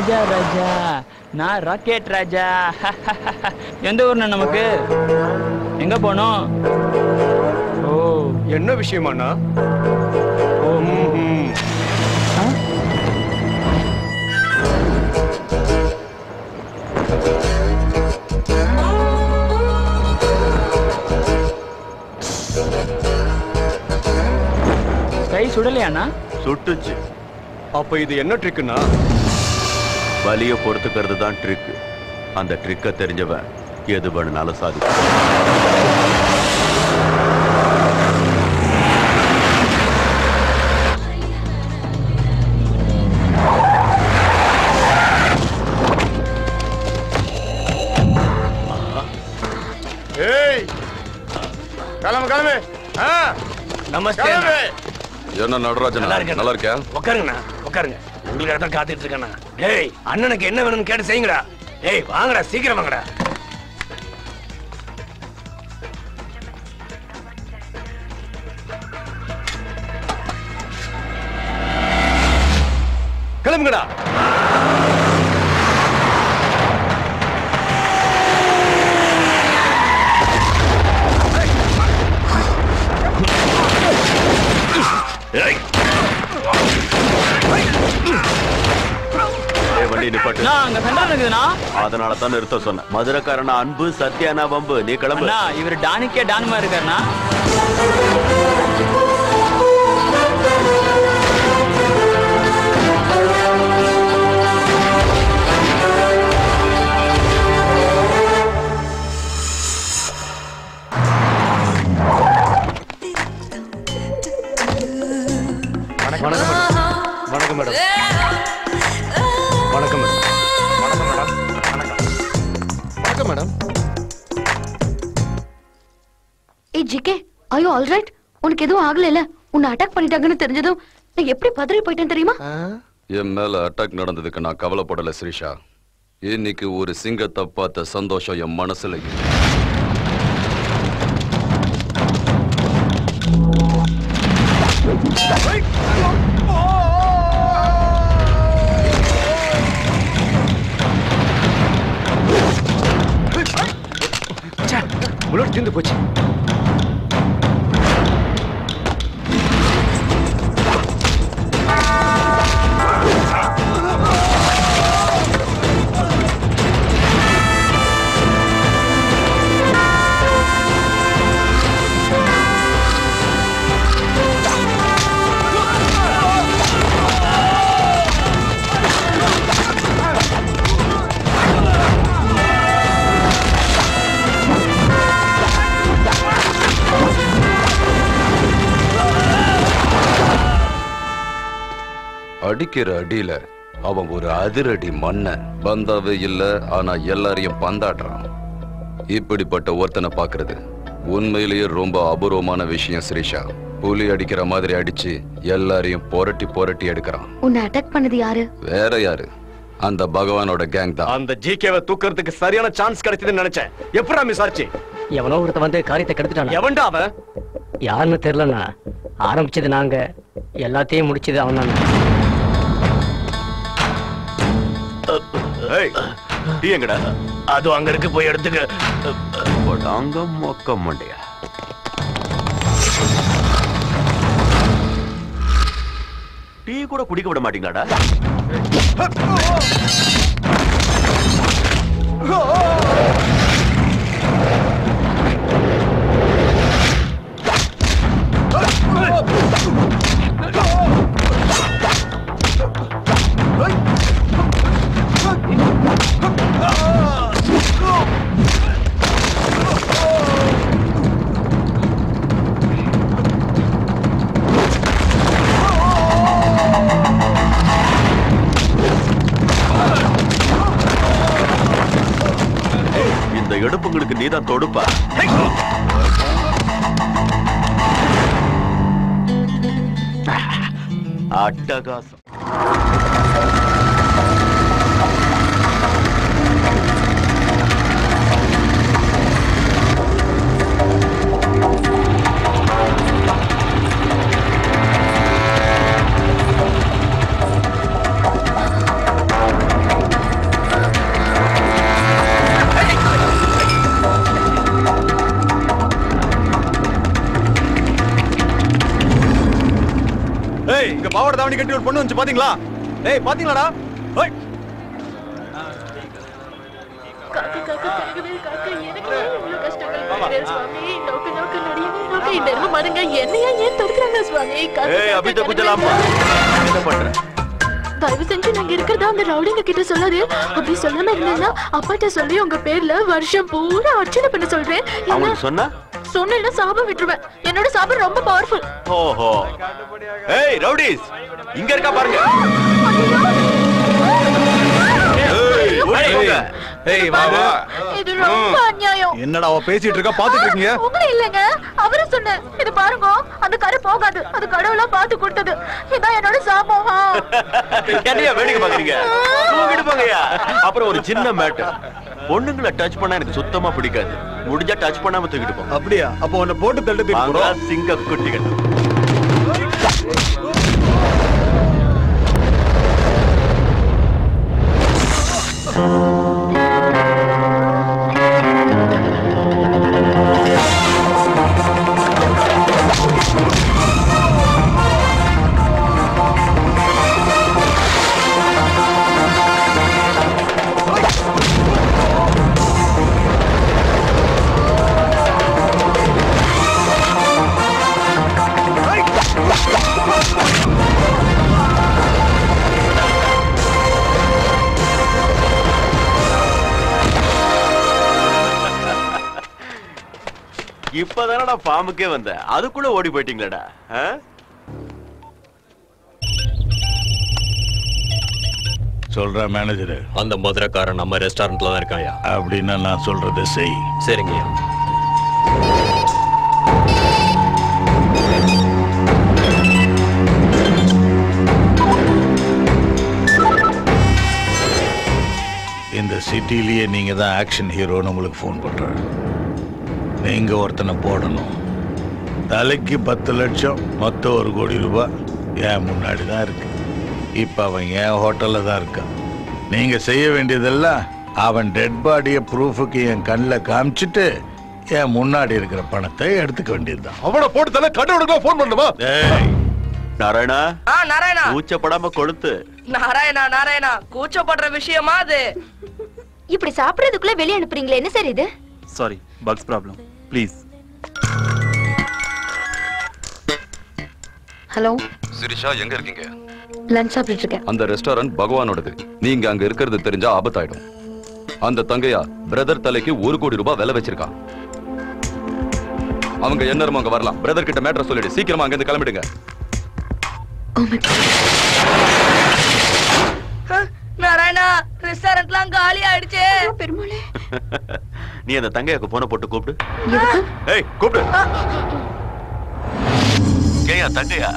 ராஜா ராஜா நான் ராக்கெட் ராஜா. எந்த ஊர்னா நமக்கு? எங்க போனோம்? ஓ என்ன விஷயமாண்ணா? கை சுடலையாண்ணா? சுட்டுச்சு. அப்ப இது என்ன ட்ரிக்குண்ணா? வலிய பொறுத்துக்கிறது தான் ட்ரிக். அந்த ட்ரிக்க தெரிஞ்சவன் எது வேணுனாலும் சாதிக்கும். ஏய் கிளம்பு கிளம்பு. நமஸ்தே. என்ன நடராஜன், நல்லா இருக்கியா? உட்காருங்கண்ணா, உட்காருங்க. உங்களுக்கு தான் காத்துட்டு இருக்கேண்ணா. ஏய், அண்ணனுக்கு என்ன வேணும்னு கேட்டு செய்யுங்கடா. ஏய், வாங்கடா, சீக்கிரம் வாங்கடா. கிளம்புங்கடா. அதனால தான் நிறுத்த சொன்ன. மதுரைக்காரனா அன்பு, சத்யானா வம்பு. நீ கிளம்பு. இவர் டானிக்கே டான்மா இருக்காருனா. வணக்கம் மேடம். வணக்கம் மேடம். வணக்கம் மேடம். வணக்கம் மேடம். ஏய் GK, are you all right? உனக்கு எதுவும் ஆகலைல? உன்னை அட்டாக் பண்ணிட்டாங்கன்னு தெரிஞ்சதும் நான் எப்படி பதறி போயிட்டேன் தெரியுமா? என் மேல அட்டாக் நடந்ததுக்கு நான் கவலைப்படல ஸ்ரீஷா. இன்னைக்கு ஒரு சிங்கத்தை பார்த்த சந்தோஷம் என் மனசுல. புல்லட் தீர்ந்து போச்சு. அடிக்கிற அடியில அவன் ஒரு அதிரடி மன்னன். பந்தாவே இல்ல, ஆனா எல்லாரையும் பந்தாடுறான். இப்படிப்பட்ட ஒருத்தனை பாக்குறது உண்மையிலேயே ரொம்ப அபூர்வமான விஷயம் ஸ்ரீஷா. புலி அடிக்கிற மாதிரி அடிச்சு எல்லாரையும் புரட்டி புரட்டி எடுக்கிறான். உன்னை அட்டாக் பண்ணது யாரு? வேற யாரு? அந்த பகவானோட கேங் தான். அந்த ஜிகேவை தூக்குறதுக்கு சரியான சான்ஸ் கிடைச்சதுன்னு நினைச்சேன். எப்படா மிஸ் ஆச்சு? எவனோ ஒருத்த வந்து காரியத்தை கெடுத்துட்டான். எவன்டா அவன்? யாருன்னு தெரியலண்ணா. ஆரம்பிச்சது நாங்க, எல்லாத்தையும் முடிச்சது அவன் தானே. எங்கடா? அது அங்க இருக்கு, போய் எடுத்துக்க. அங்க மொக்க மண்டையா. டீ கூட குடிக்க விட மாட்டீங்களாடா? எடுப்புங்களுக்கு நீதான் தொடுப்பா. அட்டகாசம். ஏய் இங்க பாவாடை தாவணி கட்டி ஒரு பொண்ணு வந்து பாத்தீங்களா? ஏய் பாத்தீங்களாடா? ஏய் காக்க காக்க கரகவே காக்க எனக்கு இவ்வளவு கஷ்டங்கள் வருது சுவாமி. நோக்க நோக்க நடியவே நோக்க இந்த எருமை மாடுங்க என்னையா ஏன் தடுக்கறாங்க சுவாமி? ஏய் அபி तो कुछ लाम என்ன பண்ற? தயவு செஞ்சு நாங்க இருக்கிறதா அந்த ரவுடிங்க கிட்ட சொல்லாது. அப்படி சொல்லாம இருந்தேன்னா அப்பாட்ட சொல்லி உங்க பேர்ல வருஷம் பூரா அர்ச்சனை பண்ண சொல்றேன். அவன் சொன்னா சொன்னா சாபம் விட்டுருவேன். என்னோட சாபம் ரொம்ப பவர்ஃபுல். ஓஹோ. ஏய் ரவுடிஸ் இங்க இருக்கா பாருங்க. ஏய் வா வா. இது ரொம்ப அநியாயம். என்னடா அவ பேசிட்டு இருக்கா பாத்துட்டு இருக்கீங்க? உங்களே இல்லங்க. அவரே சொன்ன. இது பாருங்க. அந்த கரை போகாது. அது கடவுளா பார்த்து கொடுத்தது. இதான் என்னோட சாபம். என்னையா வேடிக்கை பாக்குறீங்க? தூக்கிட்டு போங்கயா. அப்புறம் ஒரு சின்ன மேட்டர். பொண்ணுங்களை டச் பண்ணா எனக்கு சுத்தமா பிடிக்காது. முடிஞ்சா டச் பண்ணாம தூக்கிட்டு போ. அப்படியே அப்ப உன்னை போட்டு தள்ளி தூக்கிட்டு போறோம். சிங்க குட்டிகள். இப்பதானடா பாம்புக்கே வந்த அதுக்குள்ள ஓடி போயிட்டீங்களடா. சொல்ற மேனேஜர் அந்த மதுரைக்காரன் நம்ம ரெஸ்டாரண்ட்ல தான் இருக்காயா? அப்படின்னா நான் சொல்றதை செய். சரிங்கய்யா. இந்த சிட்டிலேயே நீங்க தான் ஆக்ஷன் ஹீரோன்னு உங்களுக்கு ஃபோன் பண்றேன். நீங்க ஒருத்தனை போடணும். தலைக்கு 10 லட்சம் மொத்தம் 1 கோடி ரூபாய் என் முன்னாடி தான் இருக்கு. இப்ப அவன் என் ஹோட்டல்ல தான் இருக்கான். நீங்க செய்ய வேண்டியதெல்லாம் அவன் டெட் பாடியை ப்ரூஃபுக்கு என் கண்ணில் காமிச்சிட்டு என் முன்னாடி இருக்கிற பணத்தை எடுத்துக்க வேண்டியதுதான். அவனை போட்டு தலை கடவுளுக்கு ஃபோன் பண்ணுமா? நாராயணா நாராயணா கூச்சப்படாம கொளுத்து. நாராயணா கூச்சப்படுற விஷயமா அது? இப்படி சாப்பிடுறதுக்குள்ள வெளிய அனுப்புறீங்களே என்ன சார் இது? Sorry bugs problem please. Hello Sirisha எங்க இருக்கீங்க? லஞ்ச் சாப்பிட்டு இருக்கேன். அந்த ரெஸ்டாரண்ட் பகவானோடது. நீங்க அங்க இருக்கிறது தெரிஞ்சா ஆபத்தாயிடும். அந்த தங்கையா பிரதர் தலைக்கு 1 கோடி ரூபாய் விலை வச்சிருக்கான். அவங்க என்னரும் அங்க வரலாம். பிரதர் கிட்ட மேட்டர் சொல்லிடு. சீக்கிரமா அங்க இருந்து கிளம்பிடுங்க. நாராயணா ரெஸ்டாரண்ட்லாம் காலி ஆயிடுச்சே. பெருமாளே நீ அந்த தங்கையாக்கு போன போட்டு கூப்பிடு. ஏய் கூப்பிடு. கேயா தங்கையா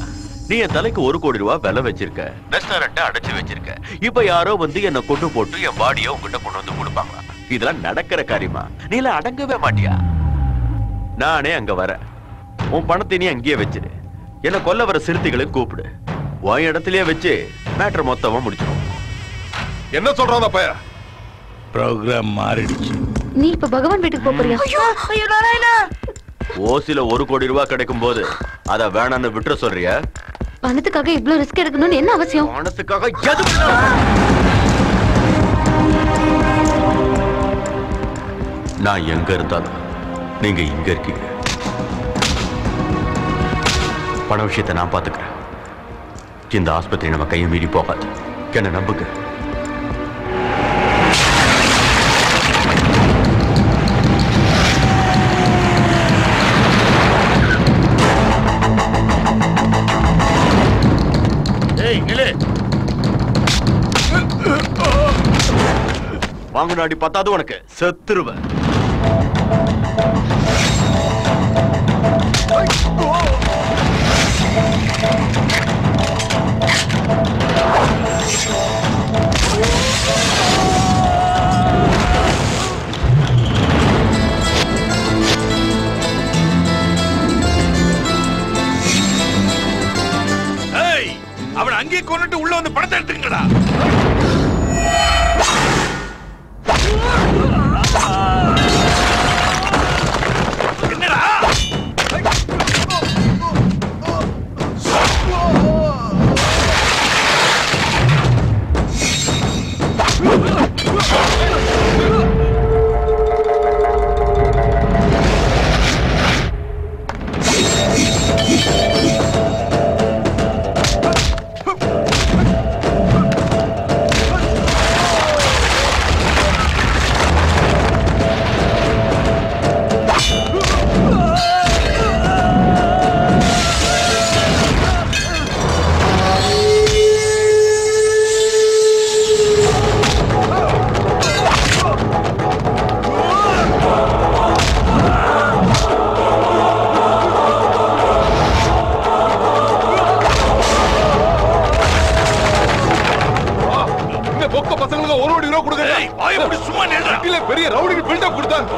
நீ என் தலைக்கு 1 கோடி ரூபாய் விலை வச்சிருக்க. ரெஸ்டாரண்ட்டை அடைச்சு வச்சிருக்க. இப்ப யாரோ வந்து என்ன கொண்டு போட்டு என் பாடியை உங்ககிட்ட கொண்டு வந்து கொடுப்பாங்க. இதெல்லாம் நடக்கிற காரியமா? நீ எல்லாம் அடங்கவே மாட்டியா? நானே அங்க வரேன். உன் பணத்தை நீ அங்கேயே வச்சிரு. என்ன கொல்ல வர சிறுத்தைகளை கூப்பிடு. உன் இடத்துலயே வச்சு மேட்டர் மொத்தமா முடிச்சிடும். என்ன சொல்றான் பைய? ப்ரோக்ராம் மாறிடுச்சு. நீ இப்ப பகவான் வீட்டுக்கு போறியா? ஐயோ நாராயணா ஓசில 1 கோடி ரூபாய் கிடைக்கும் போது அத வேணான்னு விட்டுற சொல்றியா? பணத்துக்காக இவ்ளோ ரிஸ்க் எடுக்கணும்னு என்ன அவசியம்? பணத்துக்காக எது? நான் எங்க இருந்தாலும் நீங்க இங்க இருக்கீங்க. பண விஷயத்தை நான் பாத்துக்கிறேன். இந்த ஆஸ்பத்திரி நம்ம கையை மீறி போகாது. என்ன நம்புங்க. வாங்குனாடி பத்தாது உனக்கு செத்துருவ. அவன் அங்கே கொண்டுட்டு உள்ள வந்து பணத்தை எடுத்துக்கடா. என்னடா கோடி ரூபாய் கொடுங்க. சும்மா சிட்டில பெரிய ரவுடிக்கு பில்டப் கொடுத்தாங்க.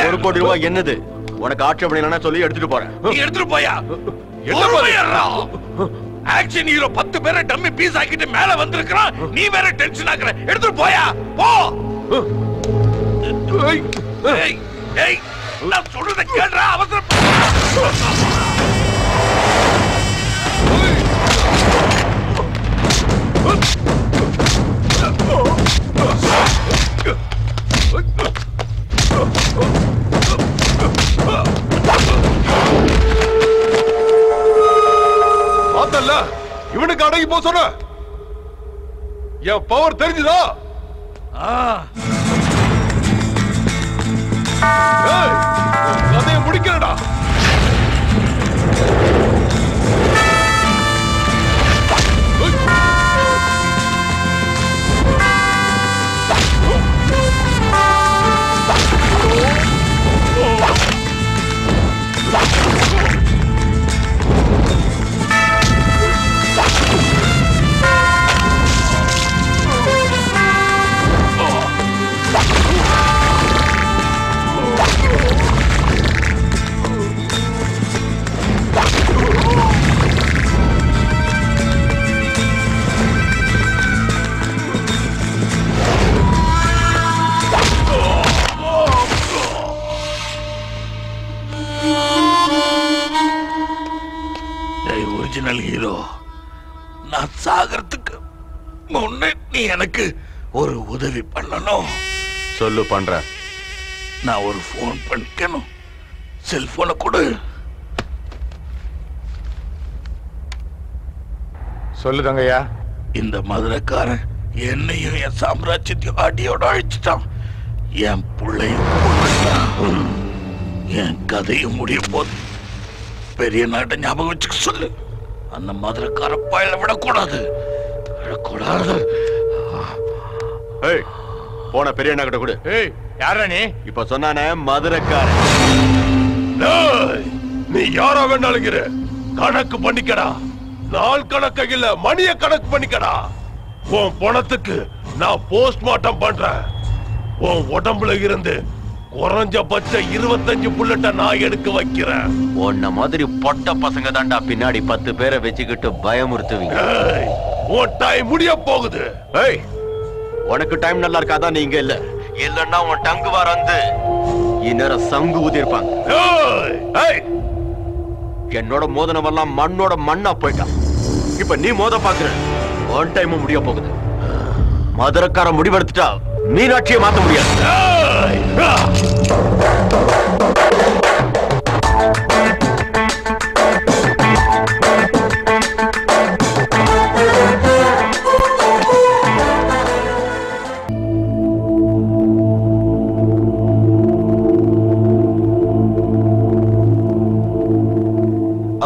ஒரு கோடி ரூபாய் என்னது? உனக்கு ஆட்சேபணம் இல்லைன்னா சொல்லி எடுத்துட்டு போறேன். நீ எடுத்துட்டு போயா? ஆக்ஷன் ஹீரோ 10 பேரை டம்மி பீஸ் ஆக்கிட்டு மேல வந்திருக்கான். நீ வேற டென்ஷன் ஆக்குற. எடுத்துட்டு போயா? போ. ஏய் நான் சொல்றத கேளுடா. அவசரம் பார்த்தல்ல, இவனுக்கு அடங்கி போ சொன்ன. என் பவர் தெரிஞ்சுதா? கதையை முடிக்கிறடா. ஒரிஜினல் ஹீரோ, நான் சாகறதுக்கு முன்னே நீ எனக்கு ஒரு உதவி பண்ணணும். சொல்லு, பண்ற. நான் ஒரு போன் பண்ணிக்கணும். செல்போனை கொடு. சொல்லு தங்கையா. இந்த மதுரைக்காரன் என்னையும் என் சாம்ராஜ்யத்தையும் அடியோட அழிச்சிட்டான். என் பிள்ளையும் கொன்னுட்டான். என் கதையும் முடிய போது. பெரிய நாட்டை ஞாபகம் வச்சுக்க சொல்லு. அந்த மதுரைக்கார பாயில விடக்கூடாது. போன பெரிய அண்ணா கிட்ட கொடு. யாரா நீ? இப்ப சொன்னானே மதுரைக்காரன். நீ யாரா வேண்டாலுங்கிற கணக்கு பண்ணிக்கடா. நாள் கணக்கு இல்ல, மணிய கணக்கு பண்ணிக்கடா. உன் பணத்துக்கு நான் போஸ்ட்மார்ட்டம் பண்றேன். உன் உடம்புல இருந்து குறைஞ்சபட்சம் 25 புல்லட்ட நான் எடுக்க வைக்கிறேன். உன்ன மாதிரி பொட்ட பசங்க தாண்டா பின்னாடி 10 பேரை வச்சுக்கிட்டு பயமுறுத்துவீங்க. உன் டைம் முடிய போகுது. உனக்கு டைம் நல்லா இருக்காதான்? நீங்க இல்ல இல்லன்னா உன் டங்கு வார வந்து இந்நேரம் சங்கு ஊதிருப்பாங்க. என்னோட மோதனவெல்லாம் மண்ணோட மண்ணா போயிட்டான். இப்ப நீ மோத பாக்குற. ஒன் டைம் முடிய போகுது. மதுரைக்கார முடிவெடுத்துட்டா மீனாட்சியை மாத்த முடியாது.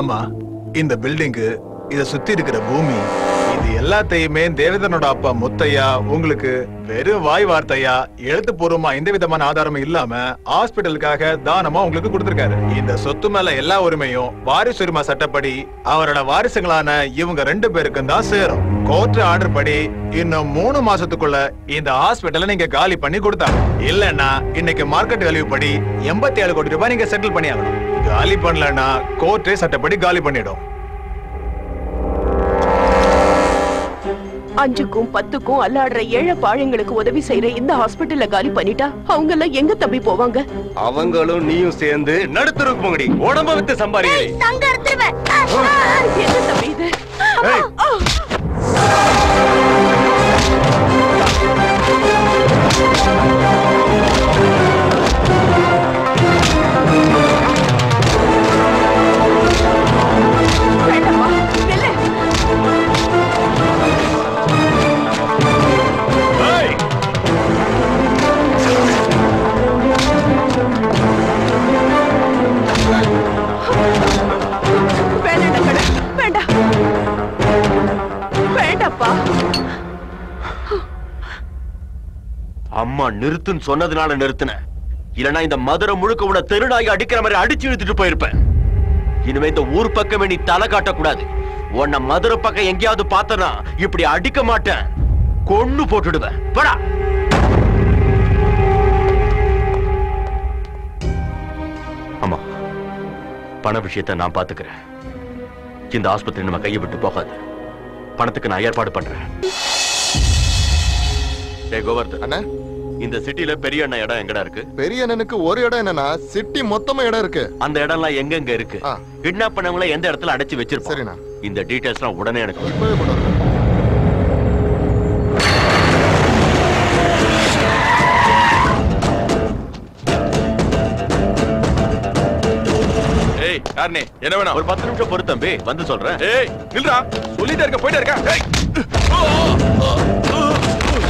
அம்மா, இந்த பில்டிங்கு, இத சுத்தி இருக்கிற பூமி, இது எல்லாத்தையுமே தேவேந்திரனோட அப்பா முத்தையா உங்களுக்கு வெறும் வாய் வார்த்தையா எழுத்துப்பூர்வமா எந்த விதமான ஆதாரமும் இல்லாம ஹாஸ்பிட்டலுக்காக தானமா உங்களுக்கு கொடுத்திருக்காரு. இந்த சொத்து மேல எல்லா உரிமையும் வாரிசு உரிமை சட்டப்படி அவரோட வாரிசுங்களான இவங்க 2 பேருக்கும் தான் சேரும். கோர்ட் ஆர்டர் படி இன்னும் 3 மாசத்துக்குள்ள இந்த ஹாஸ்பிட்டலை நீங்க காலி பண்ணி கொடுத்தாங்க. இல்லன்னா இன்னைக்கு மார்க்கெட் வேல்யூ படி 87 கோடி ரூபாய் நீங்க செட்டில் பண்ணி ஆகணும். காலி பண்ணலன்னா கோர்ட்டே சட்டப்படி காலி பண்ணிடும். 5க்கும் 10க்கும் அல்லாடுற ஏழை பாழைங்களுக்கு உதவி செய்யற இந்த ஹாஸ்பிட்டல்ல காலி பண்ணிட்டா அவங்க எல்லாம் எங்க தம்பி போவாங்க? அவங்களும் நீயும் சேர்ந்து நடுத்தருக்கு போங்கடி. உடம்ப வித்து சம்பாரிங்க. என்ன தம்பி இது? அம்மா நிறுத்துன்னு சொன்னதுனால நிறுத்தின. இல்லனா இந்த மதுரை முழுக்க உன தெருநாய் அடிக்கிற மாதிரி அடிச்சு இழுத்துட்டு போயிருப்பேன். இனிமே இந்த ஊர் பக்கமே நீ தலை காட்டக்கூடாது. உன்னை மதுரை பக்கம் எங்கேயாவது பார்த்தனா இப்படி அடிக்க மாட்டேன், கொன்னு போட்டுடுவேன். போடா. அம்மா, பண விஷயத்தை நான் பாத்துக்கிறேன். இந்த ஆஸ்பத்திரி நம்ம கையை விட்டு போகாது. பணத்துக்கு நான் ஏற்பாடு பண்றேன். கோவர்தன் அண்ணா, இந்த சிட்டில பெரிய அண்ணன் இடம் எங்கடா இருக்கு? பெரிய அண்ணனுக்கு ஒரு இடம் என்னன்னா சிட்டி மொத்தமா இடம் இருக்கு. அந்த இடம்லாம் எங்கெங்க இருக்கு? கிட்னாப் பண்ணவங்கள எந்த இடத்துல அடைச்சு வச்சிருப்போம்? சரிண்ணா. இந்த டீடைல்ஸ்லாம் உடனே எனக்கு என்ன வேணும்? ஒரு 10 நிமிஷம் பொறு தம்பி, வந்து சொல்றேன். ஏய் நில்றா, சொல்லிட்டே இருக்க, போயிட்டே இருக்க.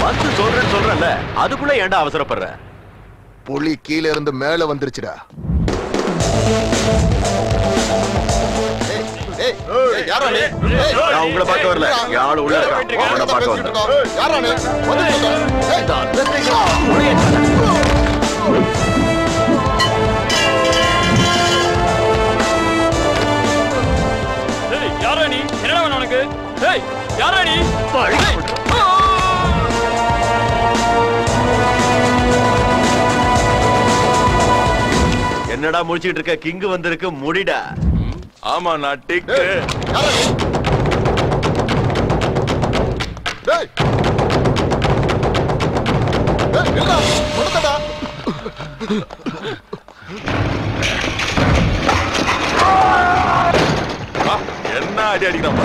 வந்து சொல்றேன்னு சொல்றேன்ல, அதுக்குள்ள ஏன்டா அவசரப்படுற? புலி கீழ இருந்து மேல வந்துருச்சுடா. நான் உங்களை பார்க்க வரல, யாரு உள்ள இருக்கா அவனை பார்க்க வந்தேன். யாரா நீ? என்னடா வேணும் உனக்கு? ஏய், யாரா நீ? என்னடா முடிச்சிட்டு இருக்க? கிங்கு வந்திருக்கு, முடிடா. ஆமா, நான் டிக். என்ன அடி அடிக்கலாம்?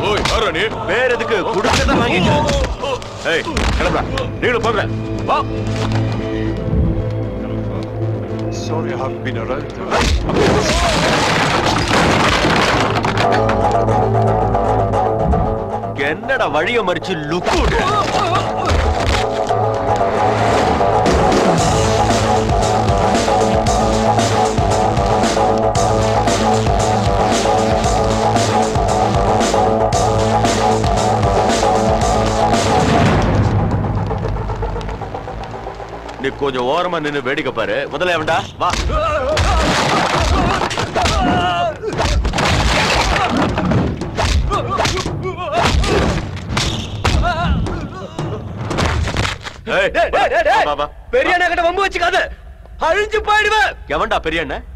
ஓய், யாரா நீ? வேற எதுக்கு? குடுக்கதான் வாங்கிக்க. ஏய், கிளம்புடா. நீங்களும் போங்க. வா. Sorry, I haven't been around. என்னடா வழிய மறிச்சு லுக்கு? நீ கொஞ்சம் ஓரமா நின்னு வேடிக்கை பாரு. முதல்ல வேண்டா, வா. பெரிய அண்ணா கிட்ட வம்பு வச்சுக்காத, அழிஞ்சு போயிடுவேன். எவன்டா பெரிய அண்ணன்?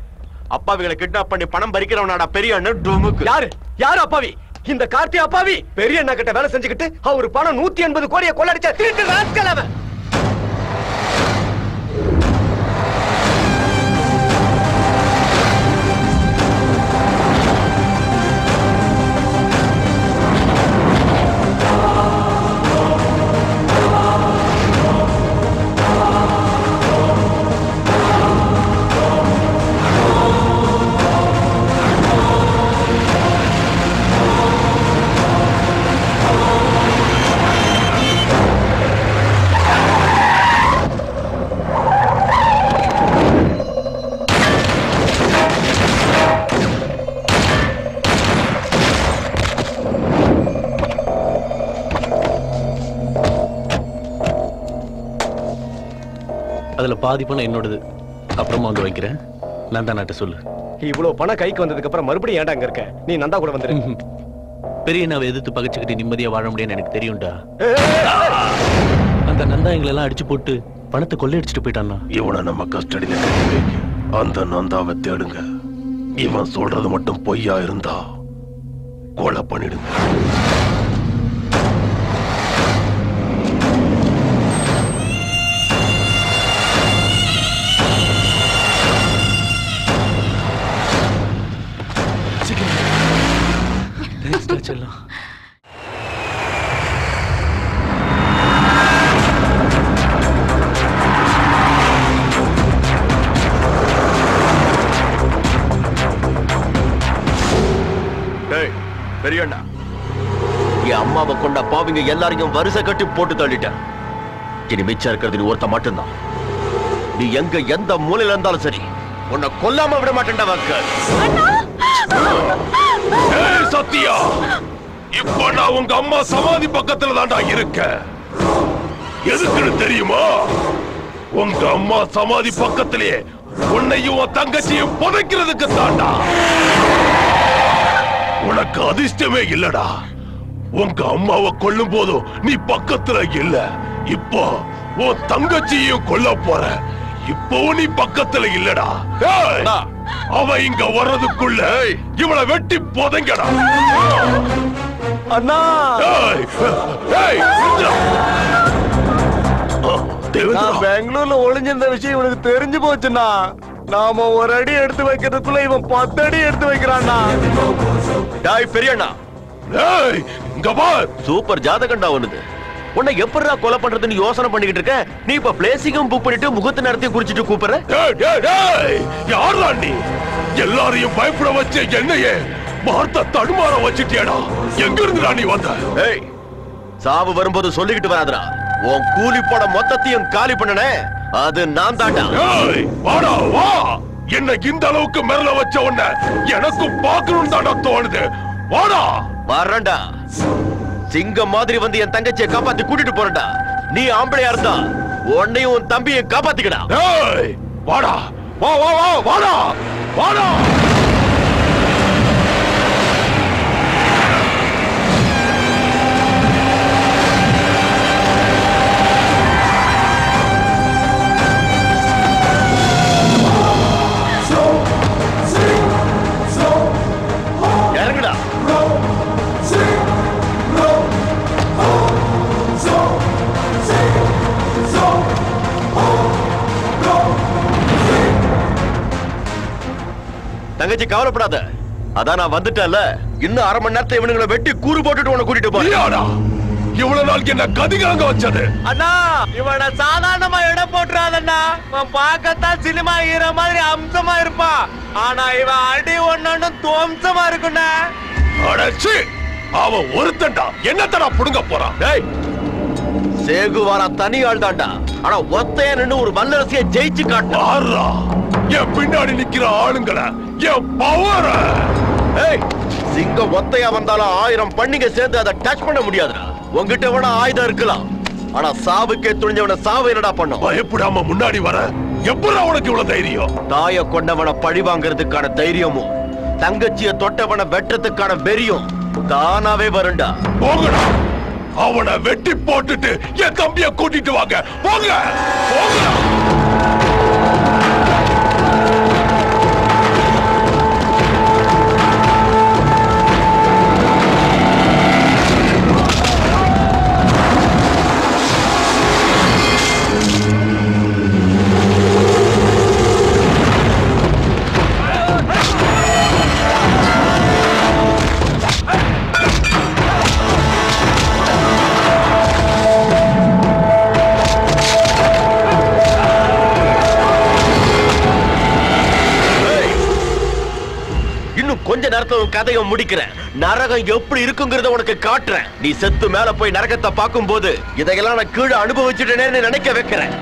அப்பாவிகளை கிட்னாப் பண்ணி பணம் பறிக்கிறவனாடா பெரிய அண்ணன். டுமுக்கு. யாரு அப்பாவி? இந்த கார்த்தி அப்பாவி. பெரிய அண்ணா கிட்ட வேலை செஞ்சுக்கிட்டு அவரு பணம் 180 கோடியை கொள்ளடிச்ச திருட்டு ராஸ்கல் அவன். அதுல பாதி பணம் என்னோடது, அப்புறமா வந்து வைக்கிறேன். நந்தா நாட்ட சொல்லு. இவ்வளவு பணம் கைக்கு வந்ததுக்கு அப்புறம் மறுபடியும் ஏன்டா அங்க இருக்க? நீ நந்தா கூட வந்துரு. பெரிய நாவை எதிர்த்து பகைச்சுக்கிட்டு நிம்மதியா வாழ முடியும்னு எனக்கு தெரியும்டா. அந்த நந்தா எங்களெல்லாம் அடிச்சு போட்டு பணத்தை கொள்ளையடிச்சிட்டு போயிட்டான்னா. இவனை நம்ம கஸ்டடியில கட்டி வைக்க. அந்த நந்தாவை தேடுங்க. இவன் சொல்றது மட்டும் பொய்யா இருந்தா கொலை பண்ணிடுங்க. செல்லம், பெரியண்ணா, என் அம்மாவை கொண்ட பாவிங்க எல்லாரையும் வரிசை கட்டி போட்டு தள்ளிட்டேன். இனி மிச்சம் இருக்கிறது நீ ஒருத்த மட்டும்தான். நீ எங்க எந்த மூலையில இருந்தாலும் சரி, உன்னை கொல்லாம விட மாட்டேன்டா. வாக்கு சத்யா, இப்ப நான் உங்க அம்மா சமாதி பக்கத்துல தான்டா இருக்கேன். எதுக்குன்னு தெரியுமா? உங்க அம்மா சமாதி பக்கத்திலேயே உன்னையும் உன் தங்கச்சியும் புதைக்கிறதுக்கு தாண்டா. உனக்கு அதிர்ஷ்டமே இல்லடா. உங்க அம்மாவை கொல்லும் போதும் நீ பக்கத்துல இல்ல. இப்போ உன் தங்கச்சியும் கொல்ல போற. இப்போ நீ பக்கத்துல இல்லடா. அவ இங்க வர்றதுக்குள்ள இவளை வெட்டி போதைங்கடா. அண்ணா பெங்களூர்ல ஒளிஞ்சிருந்த விஷயம் இவனுக்கு தெரிஞ்சு போச்சுண்ணா. நாம ஒரு அடி எடுத்து வைக்கிறதுக்குள்ள இவன் 10 அடி எடுத்து வைக்கிறான்டா. பெரியண்ணா சூப்பர் ஜாதகண்டா உனது. உன்னை எப்படா கொலை பண்றதுன்னு யோசனை பண்ணிக்கிட்டு இருக்க. நீ இப்ப பிளேசிங்கும் புக் பண்ணிட்டு முகத்து நேரத்தையும் குறிச்சிட்டு கூப்பிடுற. யாரா நீ? எல்லாரையும் பயப்பட வச்ச என்னையே வார்த்தை தடுமாற வச்சிட்டியடா. எங்க இருந்துடா நீ வந்த? சாவு வரும்போது சொல்லிக்கிட்டு வராதடா. உன் கூலி போட மொத்தத்தையும் காலி பண்ணனே அது நான் தாண்டா. வாடா வா. என்ன இந்த அளவுக்கு மிரள வச்ச உன்னை எனக்கும் பார்க்கணும் தாண்டா தோணுது. வாடா. வரேன்டா. சிங்கம் மாதிரி வந்து என் தங்கச்சியை காப்பாத்தி கூட்டிட்டு போறடா. நீ ஆம்பளையா இருந்தா உன்னையும் உன் தம்பியை காப்பாத்திக்கடா. வாடா வா வா வா வாடா வாடா. இறங்குடா. தங்கச்சி கவலைப்படாத. அதான் நான் வந்துட்டேன்ல. இன்னும் அரை மணி நேரத்தை இவனுங்களை வெட்டி கூறு போட்டுட்டு உன்னை கூட்டிட்டு போறேன். இவ்வளவு நாள் என்ன கதிகாங்க வச்சது? அண்ணா இவனை சாதாரணமா இடம் போட்டுறாதண்ணா. இவன் பார்க்கத்தான் சினிமா ஹீரோ மாதிரி அம்சமா இருப்பான். ஆனா இவன் அடி ஒண்ணு துவம்சமா இருக்குண்ணா. அடச்சி அவன் ஒருத்தன்டா. என்னத்தடா புடுங்க போறான்? சேகுவாரா தனி ஆள் தாண்டா. ஆனா ஒத்தையா நின்னு ஒரு வல்லரசியை ஜெயிச்சு காட்டுறா. என் பின்னாடி நிக்கிற ஆளுங்களை என் பவர. சிங்கம் ஒத்தையா வந்தாலும் 1000 பண்ணிங்க சேர்ந்து அதை டச் பண்ண முடியாதுடா. உங்ககிட்ட வேணா ஆயுதம் இருக்கலாம். ஆனா சாவுக்கே துணிஞ்சவன சாவு என்னடா பண்ணும்? பயப்படாம முன்னாடி வர எப்படா உனக்கு இவ்வளவு தைரியம்? தாய கொண்டவனை பழி வாங்கறதுக்கான தைரியமும் தங்கச்சிய தொட்டவனை வெட்டுறதுக்கான வெறியும் தானாவே வருண்டா. போங்கடா. அவனை வெட்டி போட்டுட்டு என் தம்பிய கூட்டிட்டு வாங்க. போங்க போங்கடா. கொஞ்ச நேரத்துல கதையை முடிக்கிறேன். நரகம் எப்படி இருக்குங்கிறத உனக்கு காட்டுறேன். நீ செத்து மேல போய் நரகத்தை பார்க்கும் போது இதையெல்லாம் நான் கீழே அனுபவிச்சுட்டேன்னு நினைக்க வைக்கிறேன்.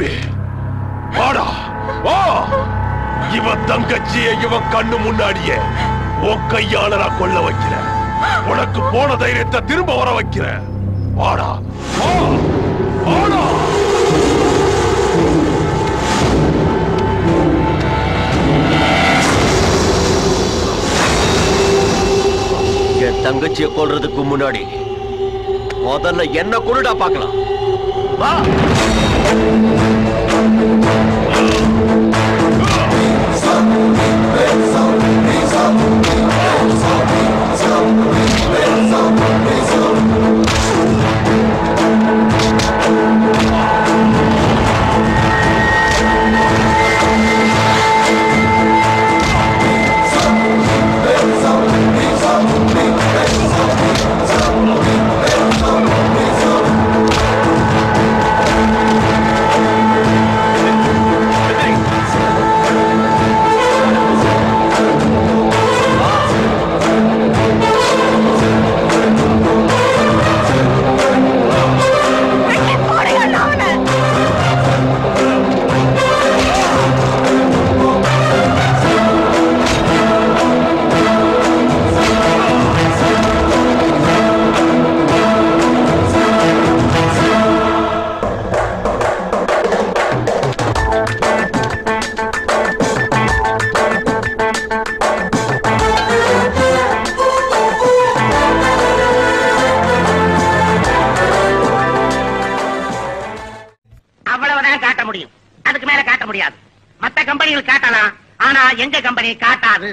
தம்பி வாடா வா. இவன் தங்கச்சிய இவன் கண்ணு முன்னாடியே உன் கையால நான் கொல்ல வைக்கிறேன். உனக்கு போன தைரியத்தை திரும்ப வர வைக்கிறேன். வாடா வா வாடா. என் தங்கச்சியை கொல்றதுக்கு முன்னாடி முதல்ல என்ன கொண்டுடா பார்க்கலாம். வா. அதுக்கு மேல காட்ட முடியாது. மத்த கம்பெனிகள் காட்டலாம், ஆனா எங்க கம்பெனி காட்டாது.